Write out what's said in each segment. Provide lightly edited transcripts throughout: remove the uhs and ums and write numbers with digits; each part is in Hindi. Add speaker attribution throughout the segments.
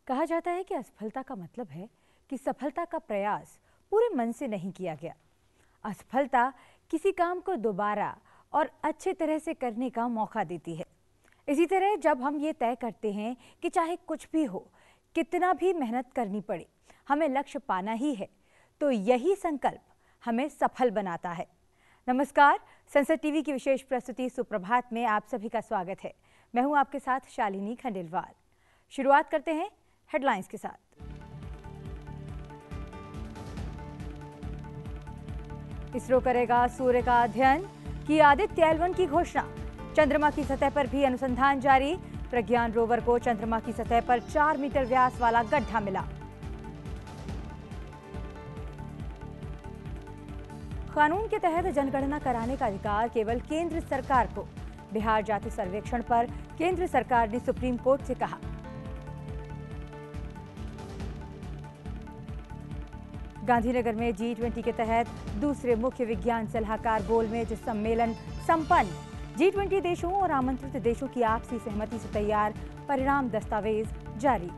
Speaker 1: कहा जाता है कि असफलता का मतलब है कि सफलता का प्रयास पूरे मन से नहीं किया गया। असफलता किसी काम को दोबारा और अच्छे तरह से करने का मौका देती है। इसी तरह जब हम ये तय करते हैं कि चाहे कुछ भी हो, कितना भी मेहनत करनी पड़े, हमें लक्ष्य पाना ही है, तो यही संकल्प हमें सफल बनाता है। नमस्कार, संसद टीवी की विशेष प्रस्तुति सुप्रभात में आप सभी का स्वागत है। मैं हूं आपके साथ शालिनी खंडेलवाल। शुरुआत करते हैं हेडलाइंस के साथ। इसरो करेगा सूर्य का अध्ययन की आदित्य L1 की घोषणा। चंद्रमा की सतह पर भी अनुसंधान जारी। प्रज्ञान रोवर को चंद्रमा की सतह पर 4 मीटर व्यास वाला गड्ढा मिला। कानून के तहत जनगणना कराने का अधिकार केवल केंद्र सरकार को। बिहार जाति सर्वेक्षण पर केंद्र सरकार ने सुप्रीम कोर्ट से कहा। गांधीनगर में G20 के तहत दूसरे मुख्य विज्ञान सलाहकार गोलमेज सम्मेलन संपन्न। G20 देशों और आमंत्रित देशों की आपसी सहमति से तैयार परिणाम दस्तावेज जारी।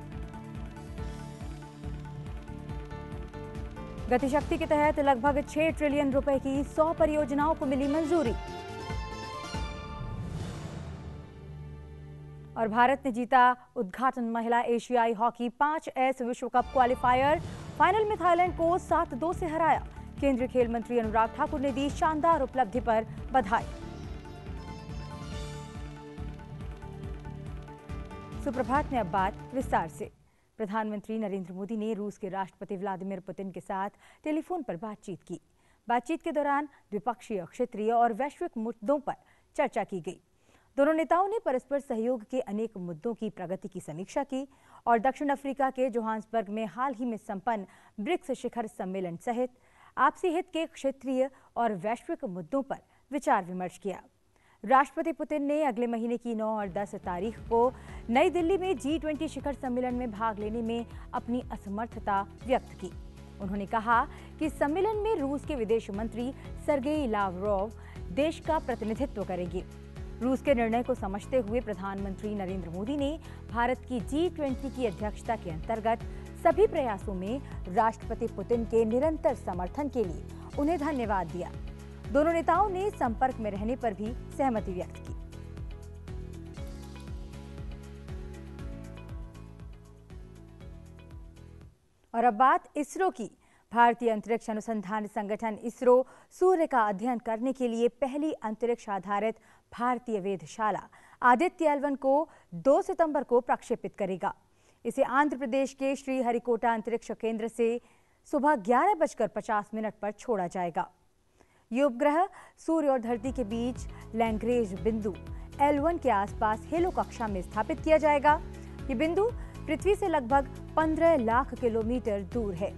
Speaker 1: गतिशक्ति के तहत लगभग 6 ट्रिलियन रुपए की 100 परियोजनाओं को मिली मंजूरी। और भारत ने जीता उद्घाटन महिला एशियाई हॉकी 5S विश्व कप क्वालिफायर। फाइनल में थाईलैंड को 7-2 से हराया। केंद्रीय खेल मंत्री अनुराग ठाकुर ने दी शानदार उपलब्धि पर बधाई। सुप्रभात में अब बात विस्तार से। प्रधानमंत्री नरेंद्र मोदी ने रूस के राष्ट्रपति व्लादिमीर पुतिन के साथ टेलीफोन पर बातचीत की। बातचीत के दौरान द्विपक्षीय, क्षेत्रीय और वैश्विक मुद्दों पर चर्चा की गई। दोनों नेताओं ने परस्पर सहयोग के अनेक मुद्दों की प्रगति की समीक्षा की और दक्षिण अफ्रीका के जोहान्सबर्ग में हाल ही में संपन्न ब्रिक्स शिखर सम्मेलन सहित आपसी हित के क्षेत्रीय और वैश्विक मुद्दों पर विचार विमर्श किया। राष्ट्रपति पुतिन ने अगले महीने की 9 और 10 तारीख को नई दिल्ली में G20 शिखर सम्मेलन में भाग लेने में अपनी असमर्थता व्यक्त की। उन्होंने कहा कि सम्मेलन में रूस के विदेश मंत्री सर्गेई लावरोव देश का प्रतिनिधित्व करेंगे। रूस के निर्णय को समझते हुए प्रधानमंत्री नरेंद्र मोदी ने भारत की G20 की अध्यक्षता के अंतर्गत सभी प्रयासों में राष्ट्रपति पुतिन के निरंतर समर्थन के लिए उन्हें धन्यवाद दिया। दोनों नेताओं ने संपर्क में रहने पर भी सहमति व्यक्त की। और अब बात इसरो की। भारतीय अंतरिक्ष अनुसंधान संगठन इसरो सूर्य का अध्ययन करने के लिए पहली अंतरिक्ष आधारित भारतीय वेधशाला आदित्य L1 को 2 सितंबर को प्रक्षेपित करेगा। इसे आंध्र प्रदेश के श्रीहरिकोटा अंतरिक्ष केंद्र से सुबह 11:50 पर छोड़ा जाएगा। ये उपग्रह सूर्य और धरती के बीच लैग्रेंज बिंदु L1 के आसपास हेलो कक्षा में स्थापित किया जाएगा। ये बिंदु पृथ्वी से लगभग 15 लाख किलोमीटर दूर है।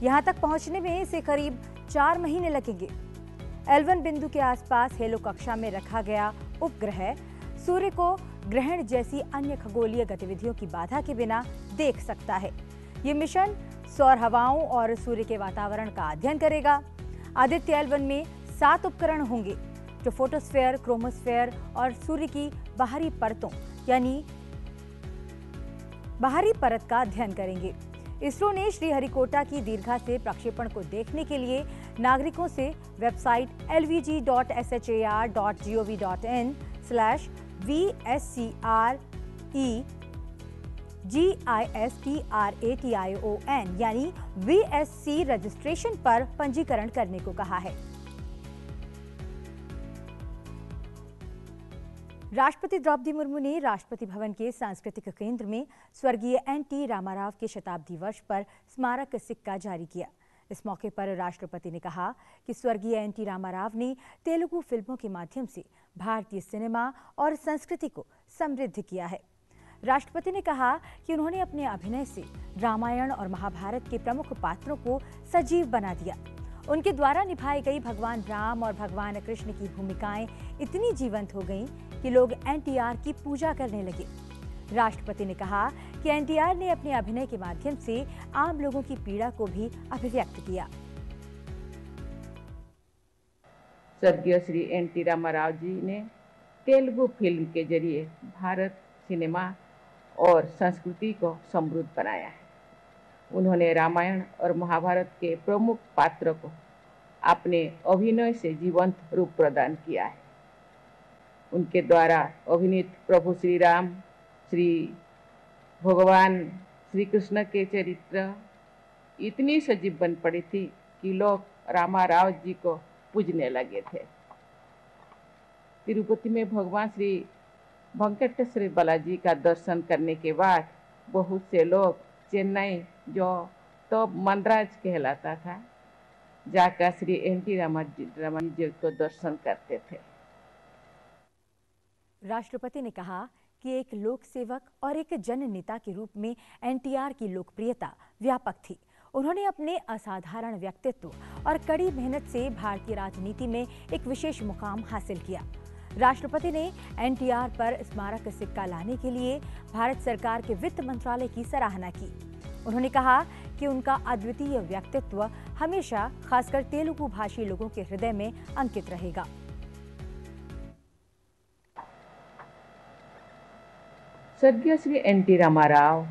Speaker 1: यहां तक पहुंचने में इसे करीब 4 महीने लगेंगे। L1 बिंदु के आसपास हेलो कक्षा में रखा गया उपग्रह सूर्य को ग्रहण जैसी अन्य खगोलीय गतिविधियों की बाधा के बिना देख सकता है। ये मिशन सौर हवाओं और सूर्य के वातावरण का अध्ययन करेगा। आदित्य L1 में 7 उपकरण होंगे जो फोटोस्फीयर, क्रोमोस्फीयर और सूर्य की बाहरी परतों यानी बाहरी परत का अध्ययन करेंगे। इसरो ने श्रीहरिकोटा की दीर्घा से प्रक्षेपण को देखने के लिए नागरिकों से वेबसाइट lvg.sh.gov.in/VSCREGISTRATION यानी VSC रजिस्ट्रेशन पर पंजीकरण करने को कहा है। राष्ट्रपति द्रौपदी मुर्मू ने राष्ट्रपति भवन के सांस्कृतिक केंद्र में स्वर्गीय NT रामाराव के शताब्दी वर्ष पर स्मारक सिक्का जारी किया। इस मौके पर राष्ट्रपति ने कहा कि स्वर्गीय NT रामाराव ने तेलुगु फिल्मों के माध्यम से भारतीय सिनेमा और संस्कृति को समृद्ध किया है। राष्ट्रपति ने कहा कि उन्होंने अपने अभिनय से रामायण और महाभारत के प्रमुख पात्रों को सजीव बना दिया। उनके द्वारा निभाई गई भगवान राम और भगवान कृष्ण की भूमिकाएं इतनी जीवंत हो गईं कि लोग NTR की पूजा करने लगे। राष्ट्रपति ने कहा कि NTR ने अपने अभिनय के माध्यम से आम लोगों की पीड़ा को भी अभिव्यक्त किया।
Speaker 2: स्वर्गीय श्री NT रामाराव जी ने तेलुगु फिल्म के जरिए भारत सिनेमा और संस्कृति को समृद्ध बनाया है। उन्होंने रामायण और महाभारत के प्रमुख पात्र को अपने अभिनय से जीवंत रूप प्रदान किया है। उनके द्वारा अभिनीत प्रभु श्री राम, श्री भगवान श्री कृष्ण के चरित्र इतनी सजीव बन पड़ी थी कि लोग रामा राव जी को पूजने लगे थे। तिरुपति में भगवान श्री वेंकटेश्वर बालाजी का दर्शन करने के बाद बहुत से लोग चेन्नई, जो तो मद्रास कहलाता था, जाकर श्री एन.टी. रामाराव जी को दर्शन करते थे।
Speaker 1: राष्ट्रपति ने कहा कि एक लोक सेवक और एक जननेता के रूप में एनटीआर की लोकप्रियता व्यापक थी। उन्होंने अपने असाधारण व्यक्तित्व और कड़ी मेहनत से भारतीय राजनीति में एक विशेष मुकाम हासिल किया। राष्ट्रपति ने एनटीआर पर स्मारक सिक्का लाने के लिए भारत सरकार के वित्त मंत्रालय की सराहना की। उन्होंने कहा कि उनका अद्वितीय व्यक्तित्व हमेशा खासकर तेलुगु भाषी लोगों के हृदय में अंकित रहेगा।
Speaker 2: स्वर्गीय श्री एन.टी. रामाराव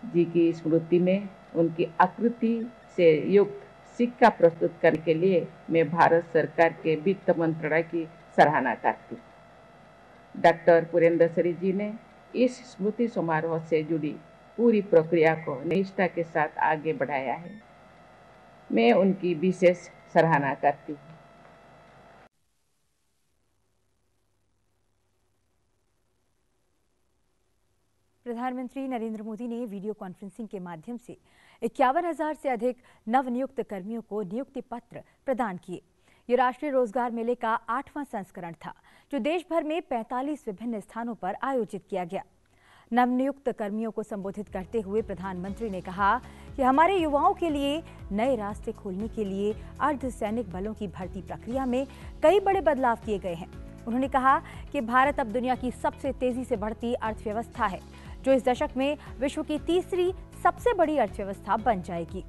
Speaker 2: जी की स्मृति में उनकी आकृति से युक्त सिक्का प्रस्तुत करने के लिए मैं भारत सरकार के वित्त मंत्रालय की सराहना करती हूँ। डॉक्टर पुरेंद्रश्वरी जी ने इस स्मृति समारोह से जुड़ी पूरी प्रक्रिया को निष्ठा के साथ आगे बढ़ाया है। मैं उनकी विशेष सराहना करती हूँ।
Speaker 1: प्रधानमंत्री नरेंद्र मोदी ने वीडियो कॉन्फ्रेंसिंग के माध्यम से 51,000 से अधिक नवनियुक्त कर्मियों को नियुक्ति पत्र प्रदान किए। ये राष्ट्रीय रोजगार मेले का 8वां संस्करण था, जो देश भर में 45 विभिन्न स्थानों पर आयोजित किया गया। नवनियुक्त कर्मियों को संबोधित करते हुए प्रधानमंत्री ने कहा कि हमारे युवाओं के लिए नए रास्ते खोलने के लिए अर्धसैनिक बलों की भर्ती प्रक्रिया में कई बड़े बदलाव किए गए हैं। उन्होंने कहा कि भारत अब दुनिया की सबसे तेजी से बढ़ती अर्थव्यवस्था है, जो इस दशक में विश्व की तीसरी सबसे बड़ी अर्थव्यवस्था बन जाएगी।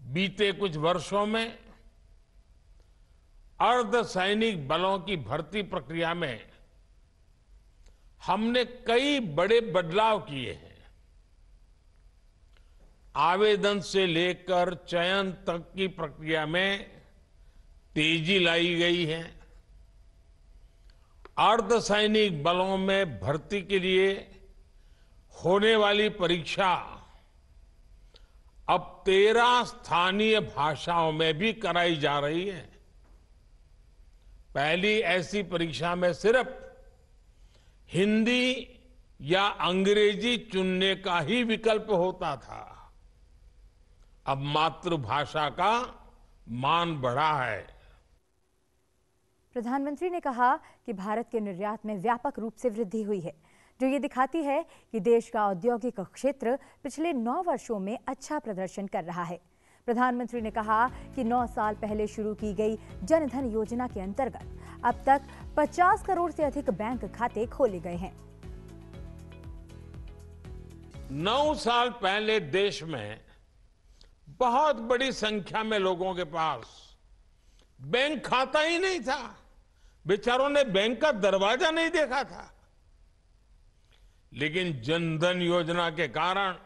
Speaker 3: बीते कुछ वर्षों में अर्धसैनिक बलों की भर्ती प्रक्रिया में हमने कई बड़े बदलाव किए हैं। आवेदन से लेकर चयन तक की प्रक्रिया में तेजी लाई गई है। अर्धसैनिक बलों में भर्ती के लिए होने वाली परीक्षा अब 13 स्थानीय भाषाओं में भी कराई जा रही है। पहली ऐसी परीक्षा में सिर्फ हिंदी या अंग्रेजी चुनने का ही विकल्प होता था। अब मातृभाषा का मान बढ़ा है।
Speaker 1: प्रधानमंत्री ने कहा कि भारत के निर्यात में व्यापक रूप से वृद्धि हुई है, जो ये दिखाती है कि देश का औद्योगिक क्षेत्र पिछले 9 वर्षों में अच्छा प्रदर्शन कर रहा है। प्रधानमंत्री ने कहा कि 9 साल पहले शुरू की गई जन धन योजना के अंतर्गत अब तक 50 करोड़ से अधिक बैंक खाते खोले गए हैं।
Speaker 3: 9 साल पहले देश में बहुत बड़ी संख्या में लोगों के पास बैंक खाता ही नहीं था। बेचारों ने बैंक का दरवाजा नहीं देखा था। लेकिन जनधन योजना के कारण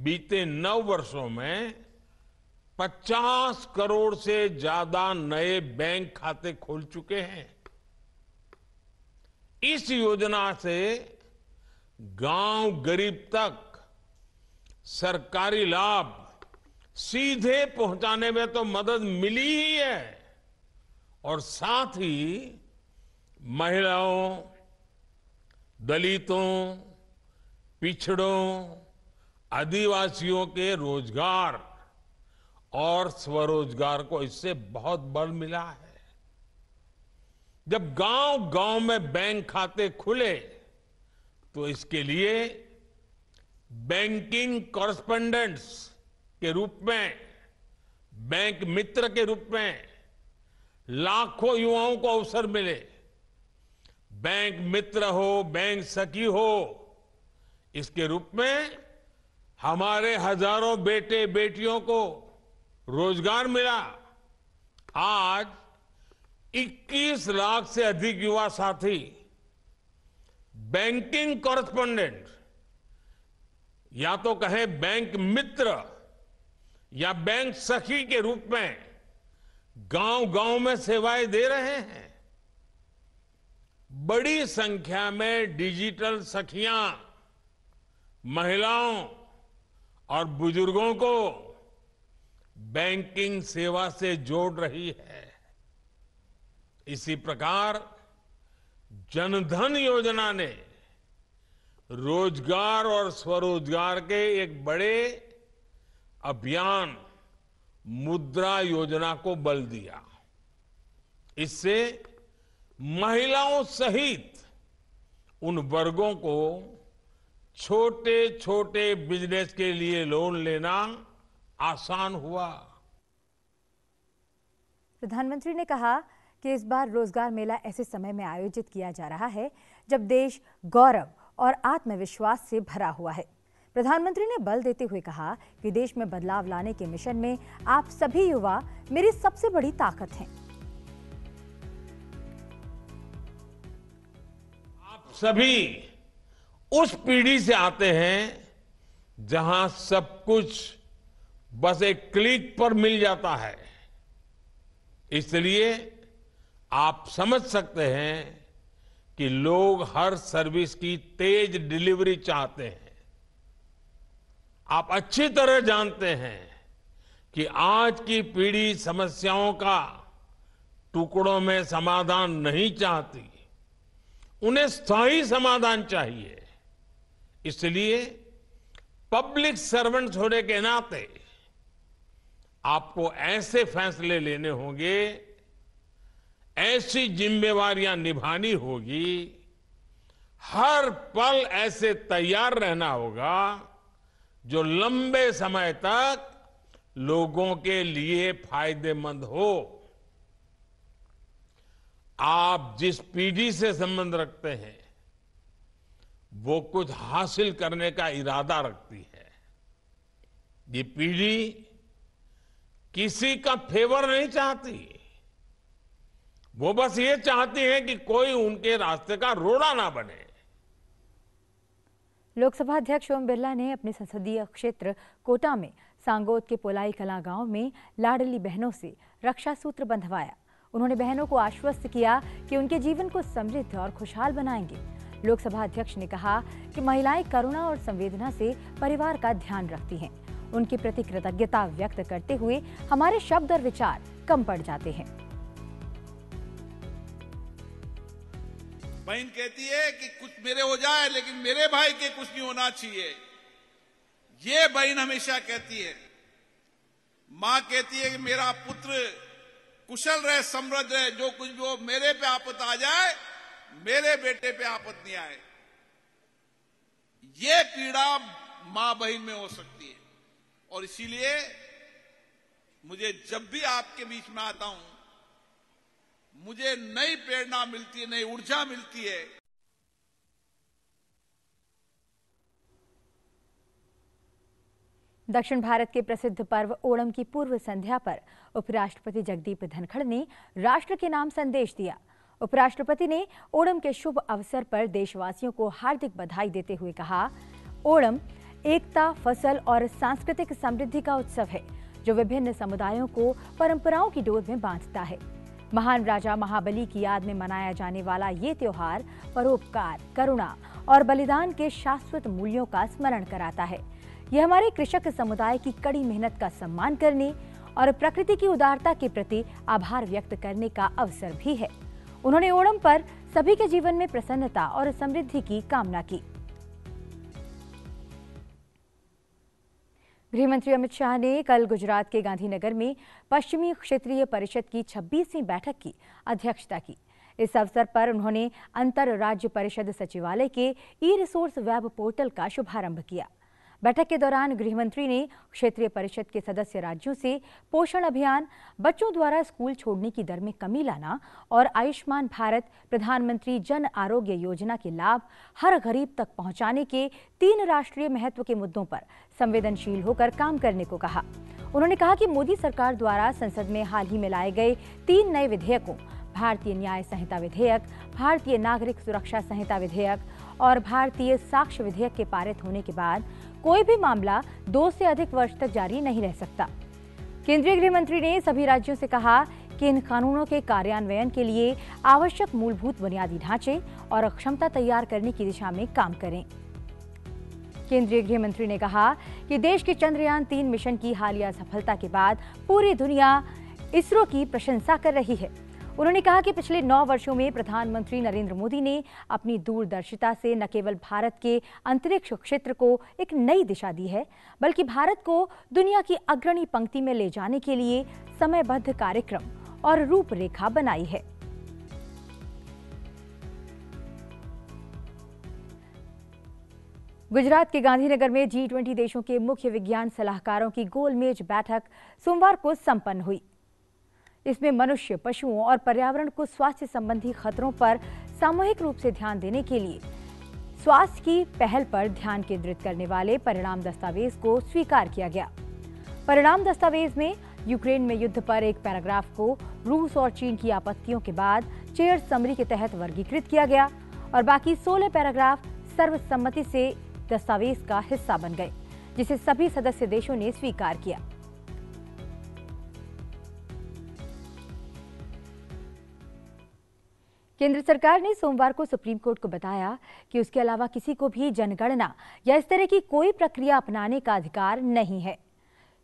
Speaker 3: बीते 9 वर्षों में 50 करोड़ से ज्यादा नए बैंक खाते खुल चुके हैं। इस योजना से गांव गरीब तक सरकारी लाभ सीधे पहुंचाने में तो मदद मिली ही है, और साथ ही महिलाओं, दलितों, पिछड़ों, आदिवासियों के रोजगार और स्वरोजगार को इससे बहुत बल मिला है। जब गांव-गांव में बैंक खाते खुले तो इसके लिए बैंकिंग कॉरेस्पोंडेंट्स के रूप में, बैंक मित्र के रूप में लाखों युवाओं को अवसर मिले। बैंक मित्र हो, बैंक सखी हो, इसके रूप में हमारे हजारों बेटे बेटियों को रोजगार मिला। आज 21 लाख से अधिक युवा साथी बैंकिंग कॉरेस्पॉन्डेंट या तो कहें बैंक मित्र या बैंक सखी के रूप में गांव-गांव में सेवाएं दे रहे हैं। बड़ी संख्या में डिजिटल सखियां महिलाओं और बुजुर्गों को बैंकिंग सेवा से जोड़ रही है। इसी प्रकार जनधन योजना ने रोजगार और स्वरोजगार के एक बड़े अभियान मुद्रा योजना को बल दिया। इससे महिलाओं सहित उन वर्गों को छोटे छोटे बिजनेस के लिए लोन लेना आसान हुआ।
Speaker 1: प्रधानमंत्री ने कहा कि इस बार रोजगार मेला ऐसे समय में आयोजित किया जा रहा है जब देश गौरव और आत्मविश्वास से भरा हुआ है। प्रधानमंत्री ने बल देते हुए कहा कि देश में बदलाव लाने के मिशन में आप सभी युवा मेरी सबसे बड़ी ताकत हैं।
Speaker 3: आप सभी उस पीढ़ी से आते हैं जहां सब कुछ बस एक क्लिक पर मिल जाता है। इसलिए आप समझ सकते हैं कि लोग हर सर्विस की तेज डिलीवरी चाहते हैं। आप अच्छी तरह जानते हैं कि आज की पीढ़ी समस्याओं का टुकड़ों में समाधान नहीं चाहती, उन्हें स्थायी समाधान चाहिए। इसलिए पब्लिक सर्वेंट्स होने के नाते आपको ऐसे फैसले लेने होंगे, ऐसी जिम्मेवारियां निभानी होगी, हर पल ऐसे तैयार रहना होगा जो लंबे समय तक लोगों के लिए फायदेमंद हो। आप जिस पीढ़ी से संबंध रखते हैं वो कुछ हासिल करने का इरादा रखती है। ये पीढ़ी किसी का फेवर नहीं चाहती, वो बस ये चाहती है कि कोई उनके रास्ते का रोड़ा ना बने।
Speaker 1: लोकसभा अध्यक्ष ओम बिरला ने अपने संसदीय क्षेत्र कोटा में सांगोद के पोलाई कला गांव में लाडली बहनों से रक्षा सूत्र बंधवाया। उन्होंने बहनों को आश्वस्त किया कि उनके जीवन को समृद्ध और खुशहाल बनाएंगे। लोकसभा अध्यक्ष ने कहा कि महिलाएं करुणा और संवेदना से परिवार का ध्यान रखती हैं। उनके प्रति कृतज्ञता व्यक्त करते हुए हमारे शब्द और विचार कम पड़ जाते हैं।
Speaker 4: बहन कहती है कि कुछ मेरे हो जाए लेकिन मेरे भाई के कुछ नहीं होना चाहिए, ये बहन हमेशा कहती है। मां कहती है कि मेरा पुत्र कुशल रहे, समृद्ध रहे, जो कुछ भी हो, मेरे पे आफत आ जाए मेरे बेटे पे आफत नहीं आए। ये पीड़ा मां बहन में हो सकती है और इसीलिए मुझे जब भी आपके बीच में आता हूं मुझे नई प्रेरणा मिलती है, नई ऊर्जा मिलती है।
Speaker 1: दक्षिण भारत के प्रसिद्ध पर्व ओणम की पूर्व संध्या पर उपराष्ट्रपति जगदीप धनखड़ ने राष्ट्र के नाम संदेश दिया। उपराष्ट्रपति ने ओणम के शुभ अवसर पर देशवासियों को हार्दिक बधाई देते हुए कहा, ओणम एकता, फसल और सांस्कृतिक समृद्धि का उत्सव है जो विभिन्न समुदायों को परंपराओं की डोर में बांधता है। महान राजा महाबली की याद में मनाया जाने वाला ये त्योहार परोपकार, करुणा और बलिदान के शाश्वत मूल्यों का स्मरण कराता है। यह हमारे कृषक समुदाय की कड़ी मेहनत का सम्मान करने और प्रकृति की उदारता के प्रति आभार व्यक्त करने का अवसर भी है। उन्होंने ओणम पर सभी के जीवन में प्रसन्नता और समृद्धि की कामना की। गृह मंत्री अमित शाह ने कल गुजरात के गांधीनगर में पश्चिमी क्षेत्रीय परिषद की 26वीं बैठक की अध्यक्षता की। इस अवसर पर उन्होंने अंतर राज्य परिषद सचिवालय के ई-रिसोर्स वेब पोर्टल का शुभारंभ किया। बैठक के दौरान गृह मंत्री ने क्षेत्रीय परिषद के सदस्य राज्यों से पोषण अभियान, बच्चों द्वारा स्कूल छोड़ने की दर में कमी लाना और आयुष्मान भारत प्रधानमंत्री जन आरोग्य योजना के लाभ हर गरीब तक पहुंचाने के 3 राष्ट्रीय महत्व के मुद्दों पर संवेदनशील होकर काम करने को कहा। उन्होंने कहा कि मोदी सरकार द्वारा संसद में हाल ही में लाए गए 3 नए विधेयकों भारतीय न्याय संहिता विधेयक, भारतीय नागरिक सुरक्षा संहिता विधेयक और भारतीय साक्ष्य विधेयक के पारित होने के बाद कोई भी मामला 2 से अधिक वर्ष तक जारी नहीं रह सकता। केंद्रीय गृह मंत्री ने सभी राज्यों से कहा कि इन कानूनों के कार्यान्वयन के लिए आवश्यक मूलभूत बुनियादी ढांचे और क्षमता तैयार करने की दिशा में काम करें। केंद्रीय गृह मंत्री ने कहा कि देश के चंद्रयान 3 मिशन की हालिया सफलता के बाद पूरी दुनिया इसरो की प्रशंसा कर रही है। उन्होंने कहा कि पिछले 9 वर्षों में प्रधानमंत्री नरेंद्र मोदी ने अपनी दूरदर्शिता से न केवल भारत के अंतरिक्ष क्षेत्र को एक नई दिशा दी है, बल्कि भारत को दुनिया की अग्रणी पंक्ति में ले जाने के लिए समयबद्ध कार्यक्रम और रूपरेखा बनाई है। गुजरात के गांधीनगर में G20 देशों के मुख्य विज्ञान सलाहकारों की गोलमेज बैठक सोमवार को संपन्न हुई। इसमें मनुष्य, पशुओं और पर्यावरण को स्वास्थ्य संबंधी खतरों पर सामूहिक रूप से ध्यान देने के लिए स्वास्थ्य की पहल पर ध्यान केंद्रित करने वाले परिणाम दस्तावेज को स्वीकार किया गया। परिणाम दस्तावेज में यूक्रेन में युद्ध पर एक पैराग्राफ को रूस और चीन की आपत्तियों के बाद चेयर समरी के तहत वर्गीकृत किया गया और बाकी 16 पैराग्राफ सर्वसम्मति से दस्तावेज का हिस्सा बन गए, जिसे सभी सदस्य देशों ने स्वीकार किया। केंद्र सरकार ने सोमवार को सुप्रीम कोर्ट को बताया कि उसके अलावा किसी को भी जनगणना या इस तरह की कोई प्रक्रिया अपनाने का अधिकार नहीं है।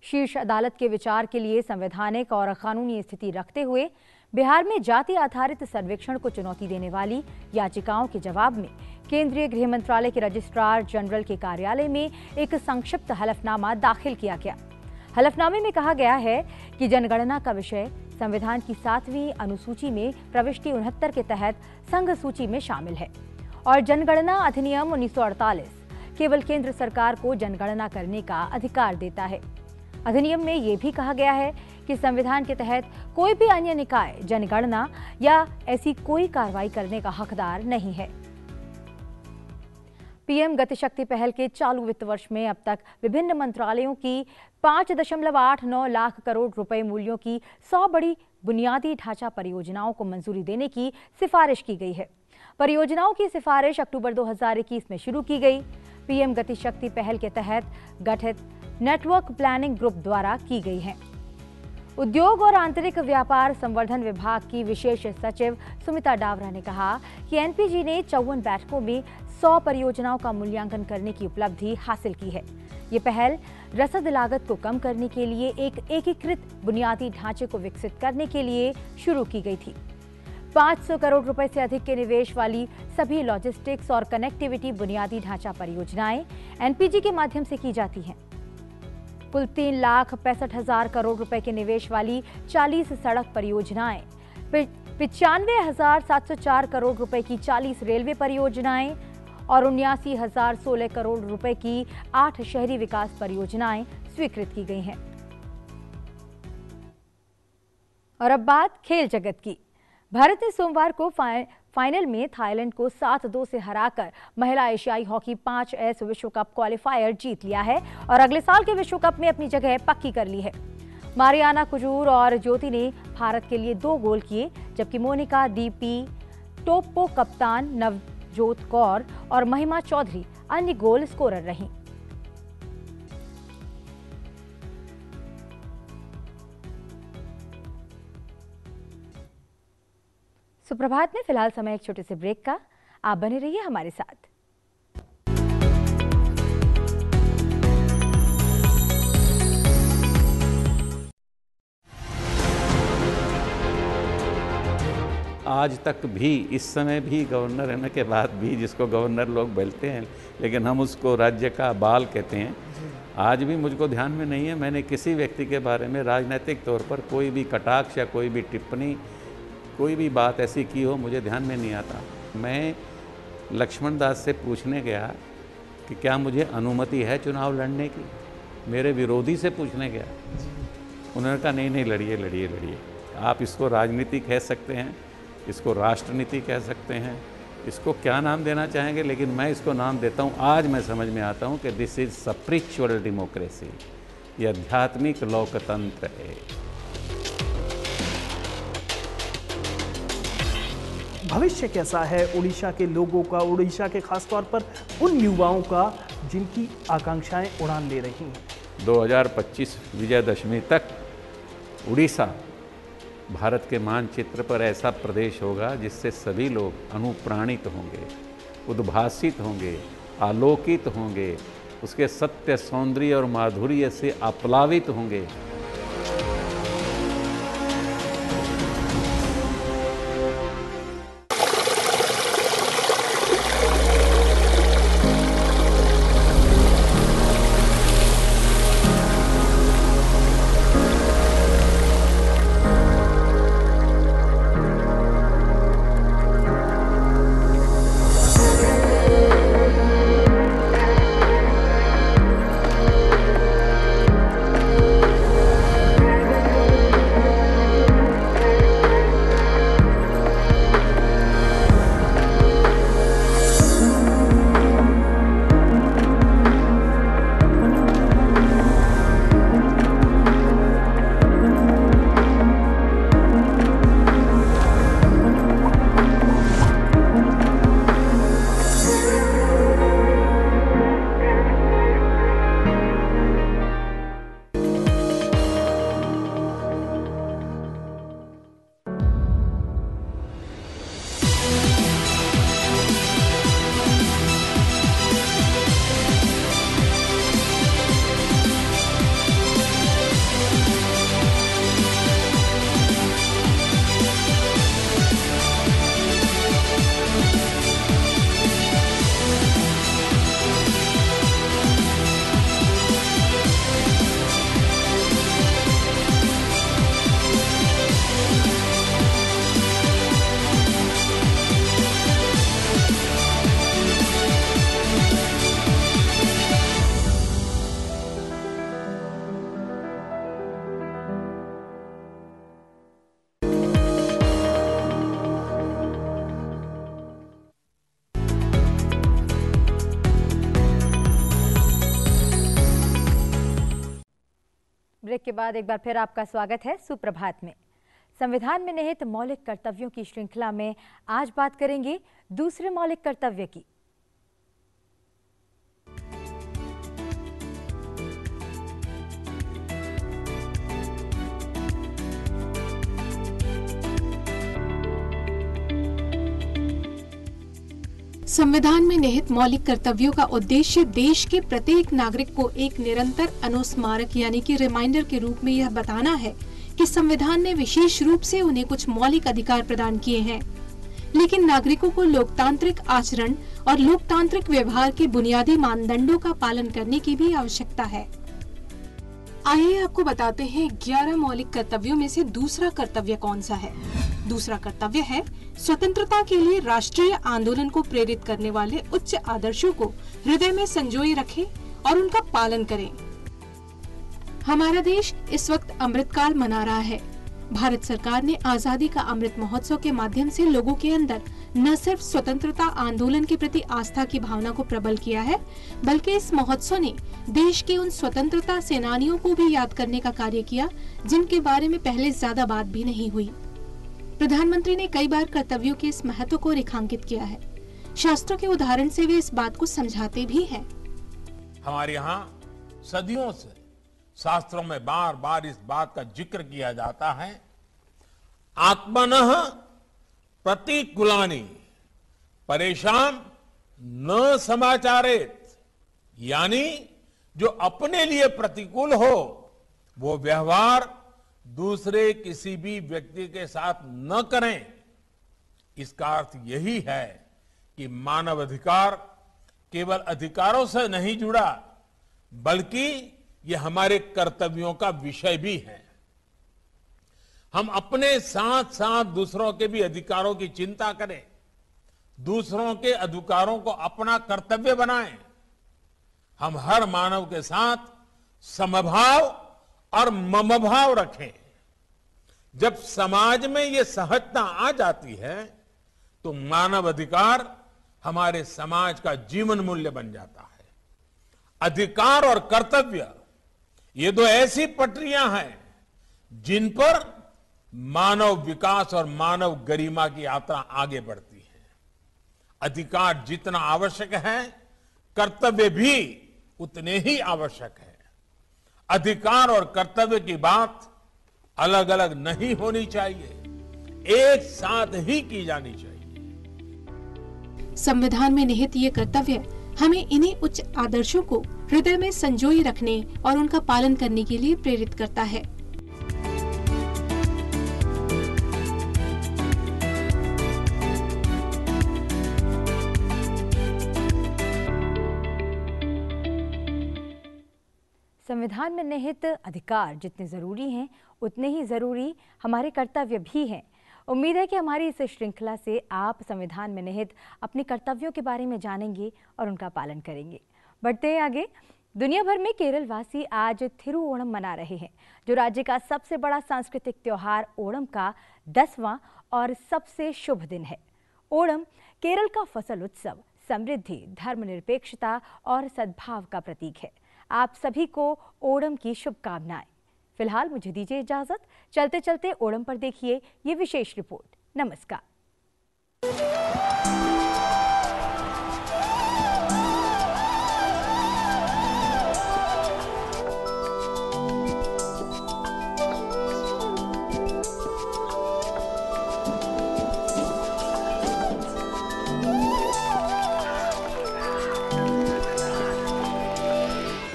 Speaker 1: शीर्ष अदालत के विचार के लिए संवैधानिक और कानूनी स्थिति रखते हुए बिहार में जाति आधारित सर्वेक्षण को चुनौती देने वाली याचिकाओं के जवाब में केंद्रीय गृह मंत्रालय के रजिस्ट्रार जनरल के कार्यालय में एक संक्षिप्त हलफनामा दाखिल किया गया। हलफनामे में कहा गया है कि जनगणना का विषय संविधान की 7वीं अनुसूची में प्रविष्टि 69 के तहत संघ सूची में शामिल है और जनगणना अधिनियम 1948 केवल केंद्र सरकार को जनगणना करने का अधिकार देता है। अधिनियम में यह भी कहा गया है कि संविधान के तहत कोई भी अन्य निकाय जनगणना या ऐसी कोई कार्रवाई करने का हकदार नहीं है। पीएम गतिशक्ति पहल के चालू वित्त वर्ष में अब तक विभिन्न मंत्रालयों की 5.89 लाख करोड़ रुपए मूल्यों की 100 बड़ी बुनियादी ढांचा परियोजनाओं को मंजूरी देने की सिफारिश की गई है। परियोजनाओं की सिफारिश अक्टूबर 2021 में शुरू की गई। पीएम गतिशक्ति पहल के तहत गठित नेटवर्क प्लानिंग ग्रुप द्वारा की गई है। उद्योग और आंतरिक व्यापार संवर्धन विभाग की विशेष सचिव सुमिता डावरा ने कहा कि एनपीजी ने 54 बैठकों में 100 परियोजनाओं का मूल्यांकन करने की उपलब्धि हासिल की है। ये पहल रसद लागत को कम करने के लिए एक एकीकृत बुनियादी ढांचे को विकसित करने के लिए शुरू की गई थी। 500 करोड़ रुपए से अधिक के निवेश वाली सभी लॉजिस्टिक्स और कनेक्टिविटी बुनियादी ढांचा परियोजनाएं एनपीजी के माध्यम से की जाती हैं। कुल 3,65,000 करोड़ रुपए के निवेश वाली 40 सड़क परियोजनाएं, 95,704 करोड़ रुपए की 40 रेलवे परियोजनाएं और 79,016 करोड़ रुपए की 8 शहरी विकास परियोजनाएं स्वीकृत की गई हैं। और अब बात खेल जगत की। भारत ने सोमवार को फाइनल में थाईलैंड को 7-2 से हराकर महिला एशियाई हॉकी 5S विश्व कप क्वालिफायर जीत लिया है और अगले साल के विश्व कप में अपनी जगह पक्की कर ली है। मारियाना कुजूर और ज्योति ने भारत के लिए 2 गोल किए, जबकि मोनिका डीपी, टोप्पो कप्तान नवजोत कौर और महिमा चौधरी अन्य गोल स्कोरर रहीं। सुप्रभात में फिलहाल समय एक छोटे से ब्रेक का। आप बने रहिए हमारे साथ।
Speaker 5: आज तक भी, इस समय भी गवर्नर रहने के बाद भी, जिसको गवर्नर लोग बोलते हैं लेकिन हम उसको राज्य का बाल कहते हैं, आज भी मुझको ध्यान में नहीं है मैंने किसी व्यक्ति के बारे में राजनीतिक तौर पर कोई भी कटाक्ष या कोई भी टिप्पणी, कोई भी बात ऐसी की हो, मुझे ध्यान में नहीं आता। मैं लक्ष्मण दास से पूछने गया कि क्या मुझे अनुमति है चुनाव लड़ने की, मेरे विरोधी से पूछने गया। उन्होंने कहा नहीं लड़िए लड़िए लड़िए। आप इसको राजनीति कह सकते हैं, इसको राष्ट्रनीति कह सकते हैं, इसको क्या नाम देना चाहेंगे, लेकिन मैं इसको नाम देता हूँ, आज मैं समझ में आता हूँ कि दिस इज स्पिरिचुअल डेमोक्रेसी, ये आध्यात्मिक लोकतंत्र है।
Speaker 6: भविष्य कैसा है उड़ीसा के लोगों का, उड़ीसा के खासतौर पर उन युवाओं का जिनकी आकांक्षाएं उड़ान ले रही हैं।
Speaker 5: 2025 विजयदशमी तक उड़ीसा भारत के मानचित्र पर ऐसा प्रदेश होगा जिससे सभी लोग अनुप्राणित होंगे, उद्भासित होंगे, आलोकित होंगे, उसके सत्य, सौंदर्य और माधुर्य से आप्लावित होंगे।
Speaker 1: ब्रेक के बाद एक बार फिर आपका स्वागत है सुप्रभात में। संविधान में निहित मौलिक कर्तव्यों की श्रृंखला में आज बात करेंगे दूसरे मौलिक कर्तव्य की।
Speaker 7: संविधान में निहित मौलिक कर्तव्यों का उद्देश्य देश के प्रत्येक नागरिक को एक निरंतर अनुस्मारक यानी कि रिमाइंडर के रूप में यह बताना है कि संविधान ने विशेष रूप से उन्हें कुछ मौलिक अधिकार प्रदान किए हैं, लेकिन नागरिकों को लोकतांत्रिक आचरण और लोकतांत्रिक व्यवहार के बुनियादी मानदंडों का पालन करने की भी आवश्यकता है। आइए आपको बताते हैं 11 मौलिक कर्तव्यों में से दूसरा कर्तव्य कौन सा है। दूसरा कर्तव्य है स्वतंत्रता के लिए राष्ट्रीय आंदोलन को प्रेरित करने वाले उच्च आदर्शों को हृदय में संजोए रखें और उनका पालन करें। हमारा देश इस वक्त अमृतकाल मना रहा है। भारत सरकार ने आजादी का अमृत महोत्सव के माध्यम से लोगों के अंदर न सिर्फ स्वतंत्रता आंदोलन के प्रति आस्था की भावना को प्रबल किया है, बल्कि इस महोत्सव ने देश के उन स्वतंत्रता सेनानियों को भी याद करने का कार्य किया जिनके बारे में पहले ज्यादा बात भी नहीं हुई। प्रधानमंत्री ने कई बार कर्तव्यों के इस महत्व को रेखांकित किया है। शास्त्रों के उदाहरण से वे इस बात को समझाते भी हैं।
Speaker 3: हमारे यहाँ सदियों से शास्त्रों में बार बार इस बात का जिक्र किया जाता है, आत्मनः प्रतिकूलानि परेशान न समाचारेत, यानी जो अपने लिए प्रतिकूल हो वो व्यवहार दूसरे किसी भी व्यक्ति के साथ न करें। इसका अर्थ यही है कि मानव अधिकार केवल अधिकारों से नहीं जुड़ा, बल्कि ये हमारे कर्तव्यों का विषय भी है। हम अपने साथ साथ दूसरों के भी अधिकारों की चिंता करें, दूसरों के अधिकारों को अपना कर्तव्य बनाएं। हम हर मानव के साथ समभाव और ममभाव रखें। जब समाज में ये सहजता आ जाती है तो मानव अधिकार हमारे समाज का जीवन मूल्य बन जाता है। अधिकार और कर्तव्य ये दो ऐसी पटरियां हैं जिन पर मानव विकास और मानव गरिमा की यात्रा आगे बढ़ती है। अधिकार जितना आवश्यक है, कर्तव्य भी उतने ही आवश्यक है। अधिकार और कर्तव्य की बात अलग अलग नहीं होनी चाहिए, एक साथ ही की जानी चाहिए।
Speaker 7: संविधान में निहित ये कर्तव्य हमें इन्हीं उच्च आदर्शों को हृदय में संजोए रखने और उनका पालन करने के लिए प्रेरित करता है।
Speaker 1: संविधान में निहित अधिकार जितने जरूरी हैं, उतने ही जरूरी हमारे कर्तव्य भी हैं। उम्मीद है कि हमारी इस श्रृंखला से आप संविधान में निहित अपने कर्तव्यों के बारे में जानेंगे और उनका पालन करेंगे। बढ़ते हैं आगे। दुनिया भर में केरल वासी आज थिरुओणम मना रहे हैं, जो राज्य का सबसे बड़ा सांस्कृतिक त्योहार ओणम का 10वां और सबसे शुभ दिन है। ओणम केरल का फसल उत्सव, समृद्धि, धर्मनिरपेक्षता और सद्भाव का प्रतीक है। आप सभी को ओणम की शुभकामनाएं। फिलहाल मुझे दीजिए इजाजत। चलते चलते ओणम पर देखिए ये विशेष रिपोर्ट। नमस्कार।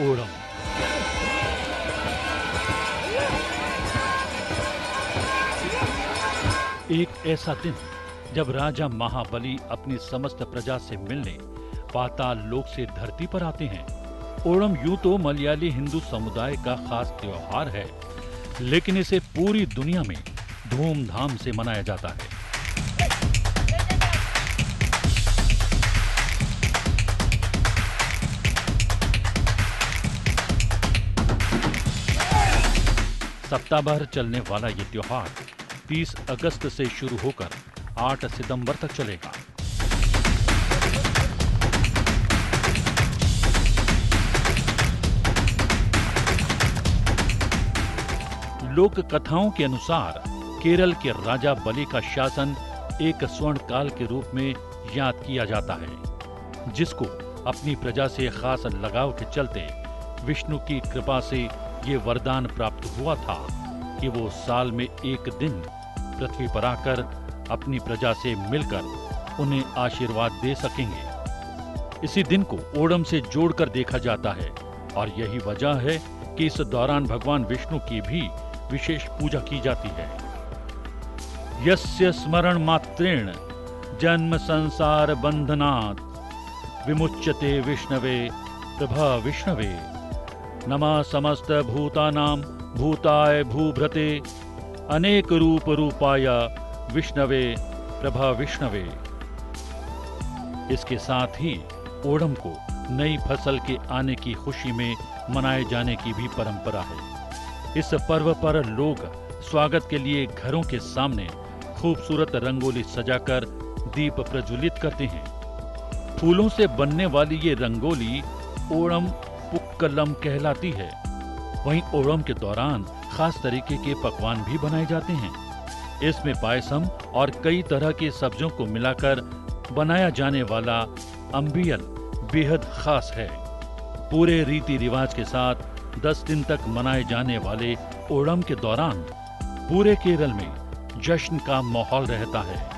Speaker 8: ओणम एक ऐसा दिन जब राजा महाबली अपनी समस्त प्रजा से मिलने पाताल लोक से धरती पर आते हैं। ओणम यूं तो मलयाली हिंदू समुदाय का खास त्योहार है, लेकिन इसे पूरी दुनिया में धूमधाम से मनाया जाता है। सप्ताह भर चलने वाला ये त्योहार 30 अगस्त से शुरू होकर 8 सितंबर तक चलेगा। लोक कथाओं के अनुसार केरल के राजा बलि का शासन एक स्वर्ण काल के रूप में याद किया जाता है, जिसको अपनी प्रजा से खास लगाव के चलते विष्णु की कृपा से ये वरदान प्राप्त हुआ था कि वो साल में एक दिन पृथ्वी पर आकर अपनी प्रजा से मिलकर उन्हें आशीर्वाद दे सकेंगे। इसी दिन को ओणम से जोड़कर देखा जाता है और यही वजह है कि इस दौरान भगवान विष्णु की भी विशेष पूजा की जाती है। यस्य स्मरण मात्रेण जन्म संसार बंधनात् विमुच्यते विष्णवे प्रभा विष्णवे नमः समस्त भूतानां भूताय भूभृते अनेक रूप रूपाय विष्णवे प्रभा विष्णवे। इसके साथ ही ओणम को नई फसल के आने की खुशी में मनाए जाने की भी परंपरा है। इस पर्व पर लोग स्वागत के लिए घरों के सामने खूबसूरत रंगोली सजाकर दीप प्रज्वलित करते हैं। फूलों से बनने वाली ये रंगोली ओणम पुक्कलम कहलाती है। वहीं ओणम के दौरान खास तरीके के पकवान भी बनाए जाते हैं। इसमें पायसम और कई तरह की सब्जियों को मिलाकर बनाया जाने वाला अंबियल बेहद खास है। पूरे रीति रिवाज के साथ 10 दिन तक मनाए जाने वाले ओणम के दौरान पूरे केरल में जश्न का माहौल रहता है।